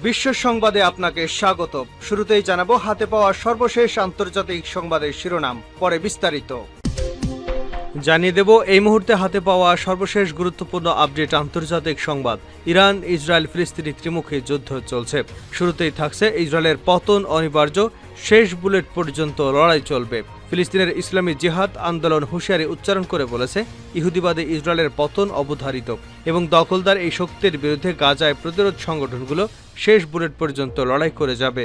বিশ্ব সংবাদে আপনাকে স্বাগত। শুরুতেই জানাবো হাতে পাওয়া সর্বশেষ আন্তর্জাতিক সংবাদের শিরোনাম, পরে বিস্তারিত। জানিয়ে দেব এই মুহূর্তে হাতে পাওয়া সর্বশেষ গুরুত্বপূর্ণ আপডেট আন্তর্জাতিক সংবাদ। ইরান ইসরায়েল ফিলিস্তিনি ত্রিমুখী যুদ্ধ চলছে। শুরুতেই থাকছে ইসরায়েলের পতন অনিবার্য, শেষ বুলেট পর্যন্ত লড়াই চলবে। ফিলিস্তিনের ইসলামী জিহাদ আন্দোলন হুঁশিয়ারি উচ্চারণ করে বলেছে, ইহুদিবাদী ইসরায়েলের পতন অবধারিত এবং দখলদার এই শক্তির বিরুদ্ধে গাজায় প্রতিরোধ সংগঠনগুলো শেষ বুলেট পর্যন্ত লড়াই করে যাবে।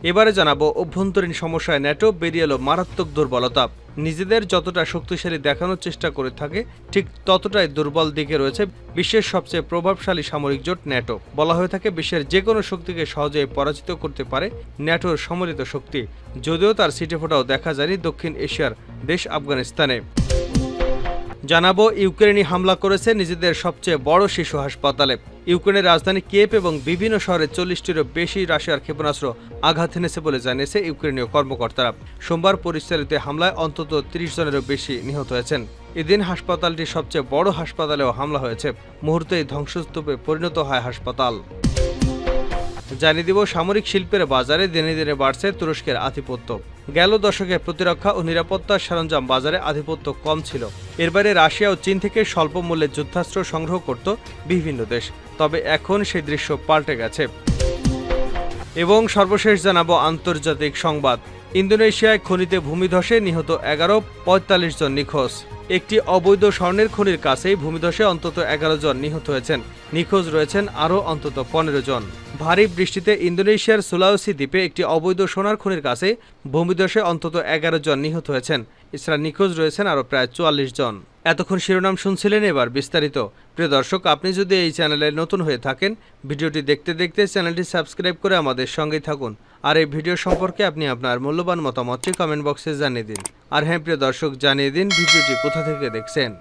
এবারে জানাবো অভ্যন্তরীণ সমস্যায় ন্যাটো বেরিয়ে এলো মারাত্মক দুর্বলতা। নিজেদের যতটা শক্তিশালী দেখানোর চেষ্টা করে থাকে, ঠিক ততটাই দুর্বল দিকে রয়েছে বিশ্বের সবচেয়ে প্রভাবশালী সামরিক জোট ন্যাটো। বলা হয়ে থাকে বিশ্বের যে কোনো শক্তিকে সহজেই পরাজিত করতে পারে ন্যাটোর সম্মিলিত শক্তি, যদিও তার ছিটেফোঁটাও দেখা যায়নি দক্ষিণ এশিয়ার দেশ আফগানিস্তানে। জানাবো ইউক্রেনে হামলা করেছে নিজেদের সবচেয়ে বড় শিশু হাসপাতালে। ইউক্রেনের রাজধানী কিয়েভ এবং বিভিন্ন শহরে 40টিরও বেশি রাশিয়ার ক্ষেপণাস্ত্র আঘাত এনেছে বলে জানিয়েছে ইউক্রেনীয় কর্মকর্তারা। সোমবার পরিচালিত হামলায় অন্তত 30 জনেরও বেশি নিহত হয়েছেন। এদিন হাসপাতালটি সবচেয়ে বড় হাসপাতালেও হামলা হয়েছে। মুহূর্তেই ধ্বংসস্তূপে পরিণত হয় হাসপাতাল। জানিয়ে দিব সামরিক শিল্পের বাজারে দিনে দিনে বাড়ছে তুরস্কের আধিপত্য। গেল দশকে প্রতিরক্ষা ও নিরাপত্তার সরঞ্জাম বাজারে আধিপত্য কম ছিল। এর বাইরে রাশিয়া ও চীন থেকে স্বল্প মূল্যে যুদ্ধাস্ত্র সংগ্রহ করত বিভিন্ন দেশ, তবে এখন সেই দৃশ্য পাল্টে গেছে। এবং সর্বশেষ জানাবো আন্তর্জাতিক সংবাদ। ইন্দোনেশিয়ায় খনিতে ভূমিধসে নিহত 11, 45 জন নিখোঁজ। একটি অবৈধ স্বর্ণের খনির কাছেই ভূমিধসে অন্তত 11 জন নিহত হয়েছেন। নিখোঁজ রয়েছেন আরও অন্তত 15 জন। ভারী বৃষ্টিতে ইন্দোনেশিয়ার সুলাওসি দ্বীপে একটি অবৈধ সোনার খনির কাছে ভূমিধসে অন্তত 11 জন নিহত হয়েছেন। এছাড়া নিখোঁজ রয়েছেন আরও প্রায় 44 জন। এতক্ষণ শিরোনাম শুনছিলেন, এবার বিস্তারিত। প্রিয় দর্শক, আপনি যদি এই চ্যানেলে নতুন হয়ে থাকেন, ভিডিওটি দেখতে দেখতে চ্যানেলটি সাবস্ক্রাইব করে আমাদের সঙ্গেই থাকুন। আর এই ভিডিও সম্পর্কে আপনি আপনার মূল্যবান মতামতটি কমেন্ট বক্সে জানিয়ে দিন। আর হ্যাঁ প্রিয় দর্শক, জানিয়ে দিন ভিডিওটি কোথা থেকে দেখছেন।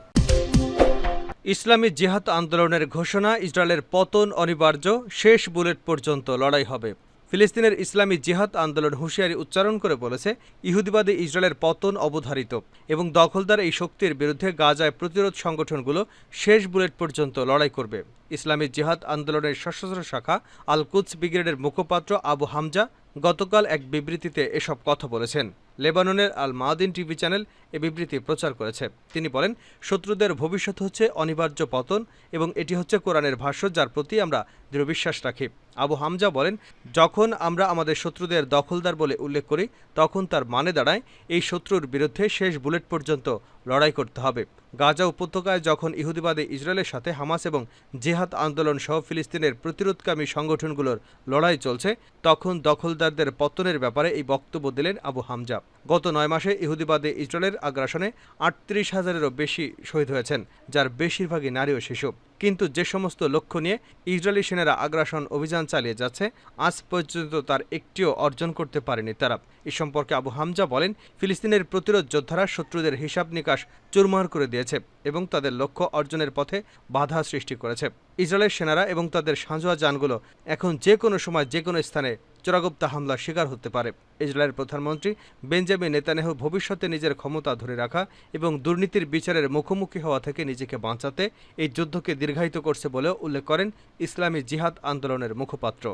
ইসলামী জিহাদ আন্দোলনের ঘোষণা, ইসরায়েলের পতন অনিবার্য, শেষ বুলেট পর্যন্ত লড়াই হবে। ফিলিস্তিনের ইসলামী জিহাদ আন্দোলন হুঁশিয়ারি উচ্চারণ করে বলেছে, ইহুদিবাদী ইসরায়েলের পতন অবধারিত এবং দখলদার এই শক্তির বিরুদ্ধে গাজায় প্রতিরোধ সংগঠনগুলো শেষ বুলেট পর্যন্ত লড়াই করবে। ইসলামী জিহাদ আন্দোলনের সশস্ত্র শাখা আল কুদস ব্রিগেডের মুখপাত্র আবু হামজা গতকাল এক বিবৃতিতে এসব কথা বলেছেন। লেবাননের আল মাদিন টিভি চ্যানেল এ বিবৃতি প্রচার করেছে। তিনি বলেন, শত্রুদের ভবিষ্যৎ হচ্ছে অনিবার্য পতন এবং এটি হচ্ছে কোরআনের ভাষ্য, যার প্রতি আমরা দৃঢ় বিশ্বাস রাখি। আবু হামজা বলেন, যখন আমরা আমাদের শত্রুদের দখলদার বলে উল্লেখ করি, তখন তার মানে দাঁড়ায় এই শত্রুর বিরুদ্ধে শেষ বুলেট পর্যন্ত লড়াই করতে হবে। গাজা উপত্যকায় যখন ইহুদিবাদী ইসরায়েলের সাথে হামাস এবং জিহাদ আন্দোলন সহ ফিলিস্তিনের প্রতিরোধকামী সংগঠনগুলোর লড়াই চলছে, তখন দখলদারদের পতনের ব্যাপারে এই বক্তব্য দিলেন আবু হামজা। গত 9 মাসে ইহুদিবাদী ইসরায়েলের আগ্রাসনে 38,000-এরও বেশি শহীদ হয়েছেন, যার বেশিরভাগই নারী ও শিশু। কিন্তু যে সমস্ত লক্ষ্য নিয়ে ইসরায়েলি সেনারা আগ্রাসন অভিযান চালিয়ে যাচ্ছে, আজ পর্যন্ত তার একটিও অর্জন করতে পারেনি তারা। এ সম্পর্কে আবু হামজা বলেন, ফিলিস্তিনের প্রতিরোধ যোদ্ধারা শত্রুদের হিসাব নিকাশ চুরমার করে দিয়েছে এবং তাদের লক্ষ্য অর্জনের পথে বাধা সৃষ্টি করেছে। ইসরায়েলের সেনারা এবং তাদের সাঁজোয়া যানগুলো এখন যে কোনো সময় যে কোনো স্থানে চোরাগোপ্তা হামলার শিকার হতে পারে। ইসরায়েলের প্রধানমন্ত্রী বেঞ্জামিন নেতানিয়াহু ভবিষ্যতে নিজের ক্ষমতা ধরে রাখা এবং দুর্নীতির বিচারের মুখোমুখি হওয়া থেকে নিজেকে বাঁচাতে এই যুদ্ধকে দীর্ঘায়িত করছে বলেও উল্লেখ করেন ইসলামী জিহাদ আন্দোলনের মুখপাত্র।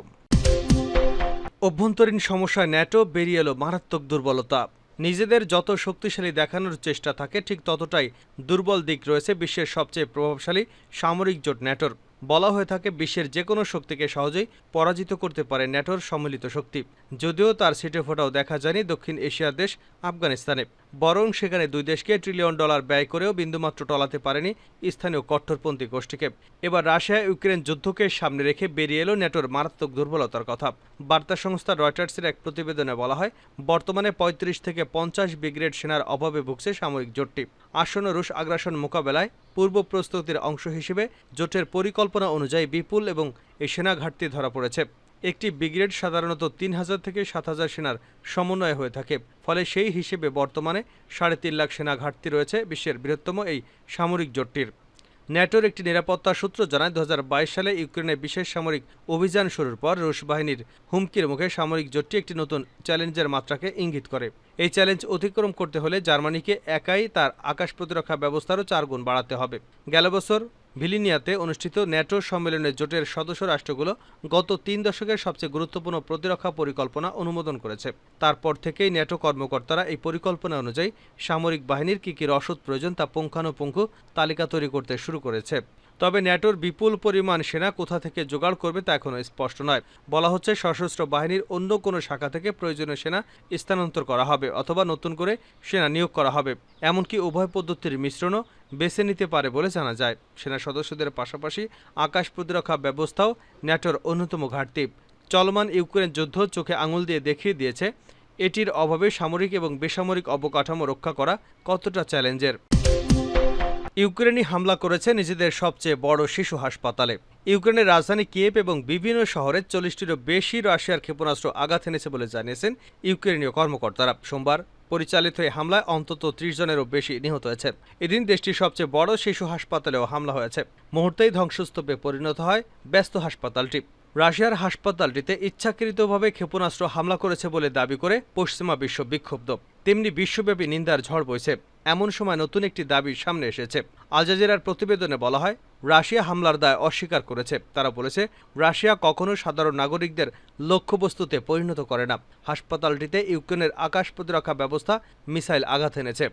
অভ্যন্তরীণ সমস্যায় ন্যাটো বেরিয়ে এলো মারাত্মক দুর্বলতা। নিজেদের যত শক্তিশালী দেখানোর চেষ্টা থাকে, ঠিক ততটাই দুর্বল দিক রয়েছে বিশ্বের সবচেয়ে প্রভাবশালী সামরিক জোট ন্যাটোর। বলা হয়ে থাকে বিশ্বের যে কোনো শক্তিকে সহজেই পরাজিত করতে পারে ন্যাটোর সম্মিলিত শক্তি, যদিও তার ছিটেফোঁটাও দেখা যায়নি দক্ষিণ এশিয়ার দেশ আফগানিস্তানে। বরং সেখানে দুই দেশকে $1 ট্রিলিয়ন ব্যয় করেও বিন্দুমাত্র টলাতে পারেনি স্থানীয় কট্টরপন্থী গোষ্ঠীকে। এবার রাশিয়া ইউক্রেন যুদ্ধকে সামনে রেখে বেরিয়ে এলো ন্যাটোর মারাত্মক দুর্বলতার কথা। বার্তা সংস্থা রয়টার্সের এক প্রতিবেদনে বলা হয়, বর্তমানে 35 থেকে 50 ব্রিগেড সেনার অভাবে ভুগছে সামরিক জোটটি। আসন্ন রুশ আগ্রাসন মোকাবেলায় পূর্ব প্রস্তুতির অংশ হিসেবে জোটের পরিকল্পনা অনুযায়ী বিপুল এবং এই সেনা ঘাটতি ধরা পড়েছে। একটি ব্রিগেড সাধারণত 3000 থেকে 7000 সেনার সমন্বয় হয়ে থাকে। ফলে সেই হিসেবে বর্তমানে 3.5 লাখ সেনা ঘাটতি রয়েছে বিশ্বের বৃহত্তম এই সামরিক জোটটির। ন্যাটোর একটি নিরাপত্তা সূত্র জানায়, 2022 সালে ইউক্রেনে বিশেষ সামরিক অভিযান শুরুর পর রুশ বাহিনীর হুমকির মুখে সামরিক জোটটি একটি নতুন চ্যালেঞ্জের মাত্রাকে ইঙ্গিত করে। এই চ্যালেঞ্জ অতিক্রম করতে হলে জার্মানিকে একাই তার আকাশ প্রতিরক্ষা ব্যবস্থারও 4 গুণ বাড়াতে হবে। গেল বছর ভিলিনিয়াতে অনুষ্ঠিত ন্যাটো সম্মেলনে জোটের সদস্য রাষ্ট্রগুলো গত ৩ দশকের সবচেয়ে গুরুত্বপূর্ণ প্রতিরক্ষা পরিকল্পনা অনুমোদন করেছে। তারপর থেকেই ন্যাটো কর্মকর্তারা এই পরিকল্পনা অনুযায়ী সামরিক বাহিনীর কী রসদ প্রয়োজন তা পুঙ্খানুপুঙ্খ তালিকা তৈরি করতে শুরু করেছে। তবে ন্যাটোর বিপুল পরিমাণ সেনা কোথা থেকে জোগাড় করবে তা এখনও স্পষ্ট নয়। বলা হচ্ছে সশস্ত্র বাহিনীর অন্য কোনো শাখা থেকে প্রয়োজনীয় সেনা স্থানান্তর করা হবে অথবা নতুন করে সেনা নিয়োগ করা হবে। এমনকি উভয় পদ্ধতির মিশ্রণও বেছে নিতে পারে বলে জানা যায়। সেনা সদস্যদের পাশাপাশি আকাশ প্রতিরক্ষা ব্যবস্থাও ন্যাটোর অন্যতম ঘাটতি। চলমান ইউক্রেন যুদ্ধ চোখে আঙুল দিয়ে দেখিয়ে দিয়েছে এটির অভাবে সামরিক এবং বেসামরিক অবকাঠামো রক্ষা করা কতটা চ্যালেঞ্জের। ইউক্রেনই হামলা করেছে নিজেদের সবচেয়ে বড় শিশু হাসপাতালে। ইউক্রেনের রাজধানী কিয়েভ এবং বিভিন্ন শহরে 40টিরও বেশি রাশিয়ার ক্ষেপণাস্ত্র আঘাত এনেছে বলে জানিয়েছেন ইউক্রেনীয় কর্মকর্তারা। সোমবার পরিচালিত এই হামলায় অন্তত 30 জনেরও বেশি নিহত হয়েছে। এদিন দেশটির সবচেয়ে বড় শিশু হাসপাতালেও হামলা হয়েছে। মুহূর্তেই ধ্বংসস্তূপে পরিণত হয় ব্যস্ত হাসপাতালটি। রাশিয়ার হাসপাতালটিতে ইচ্ছাকৃতভাবে ক্ষেপণাস্ত্র হামলা করেছে বলে দাবি করে পশ্চিমা বিশ্ব বিক্ষুব্ধ। তেমনি বিশ্বব্যাপী নিন্দার ঝড় বইছে। এমন সময় নতুন একটি দাবি সামনে এসেছে। আল জাজিরার প্রতিবেদনে বলা হয়, রাশিয়া হামলার দায় অস্বীকার করেছে। তারা বলেছে, রাশিয়া কখনো সাধারণ নাগরিকদের লক্ষ্যবস্তুতে পরিণত করে না। হাসপাতালটিতে ইউক্রেনের আকাশ প্রতিরক্ষা ব্যবস্থা মিসাইল আঘাত এনেছে।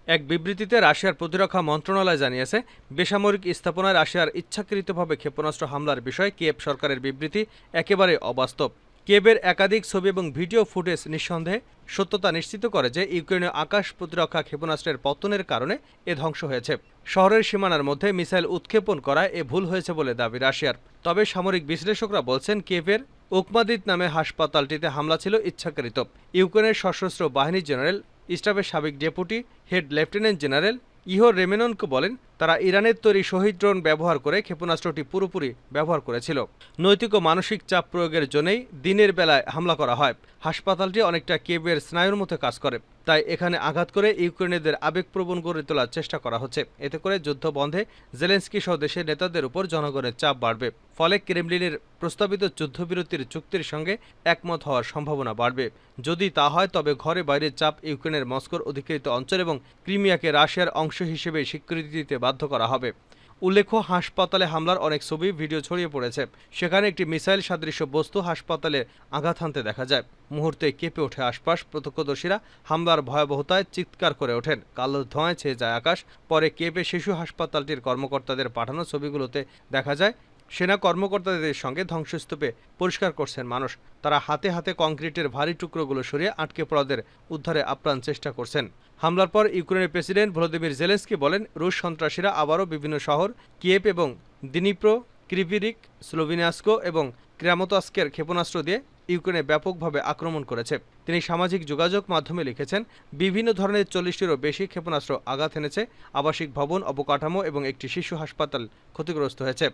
এক বিবৃতিতে রাশিয়ার প্রতিরক্ষা মন্ত্রণালয় জানিয়েছে, বেসামরিক স্থাপনায় রাশিয়ার ইচ্ছাকৃতভাবে ক্ষেপণাস্ত্র হামলার বিষয়ে কিয়েভ সরকারের বিবৃতি একেবারে অবাস্তব। কিয়েভের একাধিক ছবি এবং ভিডিও ফুটেজ নিঃসন্দেহে সত্যতা নিশ্চিত করে যে ইউক্রেনীয় আকাশ প্রতিরক্ষা ক্ষেপণাস্ত্রের পতনের কারণে এ ধ্বংস হয়েছে। শহরের সীমানার মধ্যে মিসাইল উৎক্ষেপণ করায় এ ভুল হয়েছে বলে দাবি রাশিয়ার। তবে সামরিক বিশ্লেষকরা বলছেন, কিয়েভের উকমাদিত নামে হাসপাতালটিতে হামলা ছিল ইচ্ছাকৃত। ইউক্রেনের সশস্ত্র বাহিনী জেনারেল স্টাফের সাবেক deputy head lieutenant general Ihor Romanenko বলেন, তারা ইরানের তৈরি শহীদ ড্রোন ব্যবহার করে ক্ষেপণাস্ত্রটি পুরোপুরি ব্যবহার করেছিল। নৈতিক ও মানসিক চাপ প্রয়োগের জন্যই দিনের বেলায় হামলা করা হয়। হাসপাতালটি অনেকটা কিয়েভের স্নায়ুর মতো কাজ করে, তাই এখানে আঘাত করে ইউক্রেনীয়দের আবেগপ্রবণ করে তোলার চেষ্টা করা হচ্ছে। এতে করে যুদ্ধ বন্ধে জেলেন্সকি সহ দেশের নেতাদের উপর জনগণের চাপ বাড়বে। ফলে ক্রেমলিনের প্রস্তাবিত যুদ্ধবিরতির চুক্তির সঙ্গে একমত হওয়ার সম্ভাবনা বাড়বে। যদি তা হয় তবে ঘরে বাইরে চাপ ইউক্রেনের মস্কোর অধিকৃত অঞ্চল এবং ক্রিমিয়াকে রাশিয়ার অংশ হিসেবে স্বীকৃতি দিতে বাধ্য করা হবে। উল্লেখ্য, হাসপাতালে হামলার অনেক ছবি ভিডিও ছড়িয়ে পড়েছে। সেখানে একটি মিসাইল সাদৃশ্য বস্তু হাসপাতালে আঘাত হানতে দেখা যায়। মুহূর্তে কেঁপে ওঠে আশপাশ। প্রত্যক্ষদর্শীরা হামলার ভয়াবহতায় চিৎকার করে ওঠেন। কালো ধোঁয়ায় ছেয়ে যায় আকাশ। পরে কেঁপে শিশু হাসপাতালটির কর্মকর্তাদের পাঠানো ছবিগুলোতে দেখা যায় সেনা কর্মকর্তাদের সঙ্গে ধ্বংসস্তূপে পরিষ্কার করছেন মানুষ। তারা হাতে হাতে কংক্রিটের ভারী টুকরোগুলো সরিয়ে আটকে পড়াদের উদ্ধারে আপ্রাণ চেষ্টা করছেন। হামলার পর ইউক্রেনের প্রেসিডেন্ট ভলোদিমির জেলেন্সকি বলেন, রুশ সন্ত্রাসীরা আবারও বিভিন্ন শহর কিয়েভ এবং দিনিপ্রো, ক্রিভিরিক, স্লোভিনাস্কো এবং ক্রামাতস্কের ক্ষেপণাস্ত্র দিয়ে ইউক্রেনে ব্যাপকভাবে আক্রমণ করেছে। তিনি সামাজিক যোগাযোগ মাধ্যমে লিখেছেন, বিভিন্ন ধরনের 40টিরও বেশি ক্ষেপণাস্ত্র আঘাত এনেছে। আবাসিক ভবন, অবকাঠামো এবং একটি শিশু হাসপাতাল ক্ষতিগ্রস্ত হয়েছে।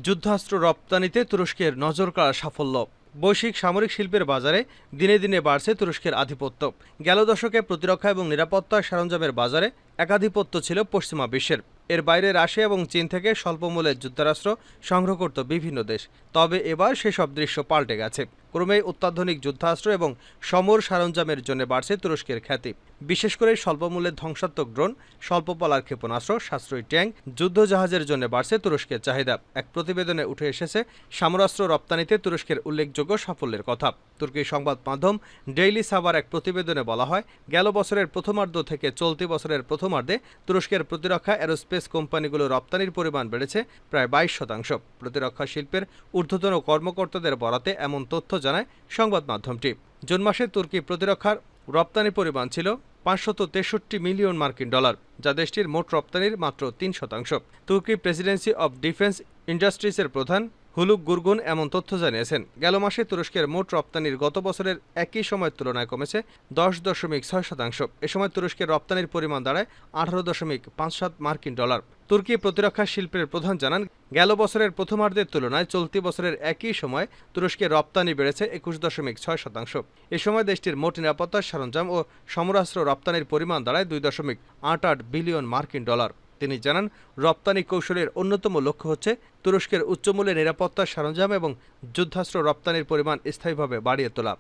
যুদ্ধাস্ত্র রপ্তানিতে তুরস্কের নজরকাড়া সাফল্য। বৈশ্বিক সামরিক শিল্পের বাজারে দিনে দিনে বাড়ছে তুরস্কের আধিপত্য। গেল দশকে প্রতিরক্ষা এবং নিরাপত্তা সরঞ্জামের বাজারে একাধিপত্য ছিল পশ্চিমা বিশ্বের। এর বাইরে রাশিয়া এবং চীন থেকে স্বল্পমূল্যের যুদ্ধাস্ত্র সংগ্রহ করত বিভিন্ন দেশ। তবে এবার সেসব দৃশ্য পাল্টে গেছে। ক্রমেই অত্যাধুনিক যুদ্ধাস্ত্র এবং সমর সরঞ্জামের জন্য বাড়ছে তুরস্কের খ্যাতি। বিশেষ করে স্বল্পমূল্যের ধ্বংসাত্মক ড্রোন, স্বল্পপালার ক্ষেপণাস্ত্র, সাশ্রয়ী ট্যাঙ্ক, যুদ্ধজাহাজের জন্য বাড়ছে তুরস্কের চাহিদা। এক প্রতিবেদনে উঠে এসেছে সমরাস্ত্র রপ্তানিতে তুরস্কের উল্লেখযোগ্য সাফল্যের কথা। তুর্কি সংবাদ মাধ্যম ডেইলি সাবার এক প্রতিবেদনে বলা হয়, গেল বছরের প্রথমার্ধ থেকে চলতি বছরের প্রথমার্ধে তুরস্কের প্রতিরক্ষা এরোস্পেস কোম্পানিগুলো রপ্তানির পরিমাণ বেড়েছে প্রায় 22%। প্রতিরক্ষা শিল্পের ঊর্ধ্বতন কর্মকর্তাদের বরাতে এমন তথ্য জানায় সংবাদ মাধ্যমটি। জুন মাসে তুর্কি প্রতিরক্ষার রপ্তানির পরিমাণ ছিল 563 মিলিয়ন মার্কিন ডলার, যা দেশটির মোট রপ্তানির মাত্র 3%। তুর্কি প্রেসিডেন্সি অব ডিফেন্স ইন্ডাস্ট্রিজের প্রধান হুলুক গুরগুন এমন তথ্য জানিয়েছেন। গেল মাসে তুরস্কের মোট রপ্তানির গত বছরের একই সময়ের তুলনায় কমেছে 10.6%। এ সময় তুরস্কের রপ্তানির পরিমাণ দাঁড়ায় 18.57 মার্কিন ডলার। তুর্কি প্রতিরক্ষা শিল্পের প্রধান জানান, গেল বছরের প্রথমার্ধের তুলনায় চলতি বছরের একই সময় তুরস্কের রপ্তানি বেড়েছে 21.6%। এ সময় দেশটির মোট নিরাপত্তা সরঞ্জাম ও সমরাস্ত্র রপ্তানির পরিমাণ দাঁড়ায় 2.88 বিলিয়ন মার্কিন ডলার। তিনি জানান, রপ্তানি কৌশলের অন্যতম লক্ষ্য হচ্ছে তুরস্কের উচ্চমূল্যের নিরাপত্তা সরঞ্জাম এবং যুদ্ধাস্ত্র রপ্তানির পরিমাণ স্থায়ীভাবে বাড়িয়ে তোলা।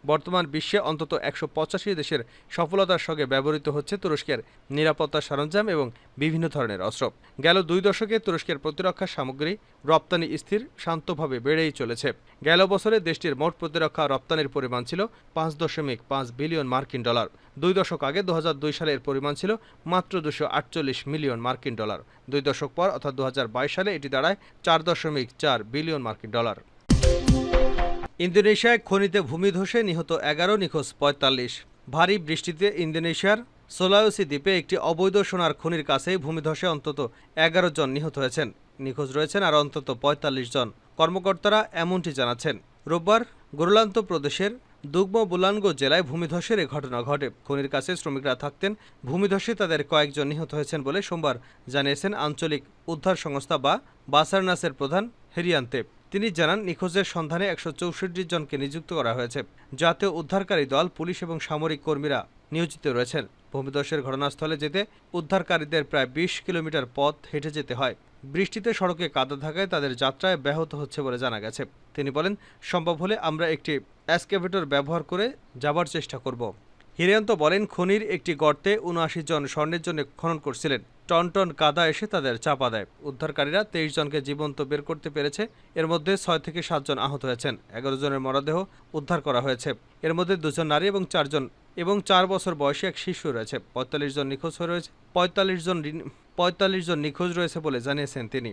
বর্তমান বিশ্বে অন্তত 185 দেশের সফলতার সঙ্গে ব্যবহৃত হচ্ছে তুরস্কের নিরাপত্তা সরঞ্জাম এবং বিভিন্ন ধরনের অস্ত্র। গেল 2 দশকে তুরস্কের প্রতিরক্ষা সামগ্রী রপ্তানি স্থির শান্তভাবে বেড়েই চলেছে। গেল বছরে দেশটির মোট প্রতিরক্ষা রপ্তানির পরিমাণ ছিল 5.5 বিলিয়ন মার্কিন ডলার। 2 দশক আগে 2002 সালে এর পরিমাণ ছিল মাত্র 248 মিলিয়ন মার্কিন ডলার। 2 দশক পর অর্থাৎ 2022 সালে এটি দাঁড়ায় 4.4 বিলিয়ন মার্কিন ডলার। ইন্দোনেশিয়ায় খনিতে ভূমিধসে নিহত 11, নিখোঁজ 45। ভারী বৃষ্টিতে ইন্দোনেশিয়ার সোলাওসি দ্বীপে একটি অবৈধ সোনার খনির কাছেই ভূমিধসে অন্তত 11 জন নিহত হয়েছেন। নিখোঁজ রয়েছেন আর অন্তত 45 জন। কর্মকর্তারা এমনটি জানাচ্ছেন। রোববার গোরলান্ত প্রদেশের দুগ্ম বুলানগো জেলায় ভূমিধসের এ ঘটনা ঘটে। খনির কাছে শ্রমিকরা থাকতেন। ভূমিধসে তাদের কয়েকজন নিহত হয়েছেন বলে সোমবার জানিয়েছেন আঞ্চলিক উদ্ধার সংস্থা বা বাসারনাসের প্রধান হেরিয়ান্তে। তিনি জানান, নিখোঁজের সন্ধানে 164 জনকে নিযুক্ত করা হয়েছে। জাতীয় উদ্ধারকারী দল, পুলিশ এবং সামরিক কর্মীরা নিয়োজিত রয়েছেন। ভূমিধসের ঘটনাস্থলে যেতে উদ্ধারকারীদের প্রায় 20 কিলোমিটার পথ হেঁটে যেতে হয়। বৃষ্টিতে সড়কে কাদা থাকায় তাদের যাত্রায় ব্যাহত হচ্ছে বলে জানা গেছে। তিনি বলেন, সম্ভব হলে আমরা একটি এক্সকেভেটর ব্যবহার করে যাবার চেষ্টা করব। হিরিয়ান্ত বলেন, খনির একটি গর্তে 79 জন স্বর্ণের জন্য খনন করছিলেন। টন টন কাদা এসে তাদের চাপা দেয়। উদ্ধারকারীরা 23 জনকে জীবন্ত বের করতে পেরেছে। এর মধ্যে 6 থেকে 7 জন আহত হয়েছেন। 11 জনের মরদেহ উদ্ধার করা হয়েছে। এর মধ্যে 2 জন নারী এবং 4 বছর বয়সী এক শিশু রয়েছে। 45 জন নিখোঁজ রয়েছে বলে জানিয়েছেন তিনি।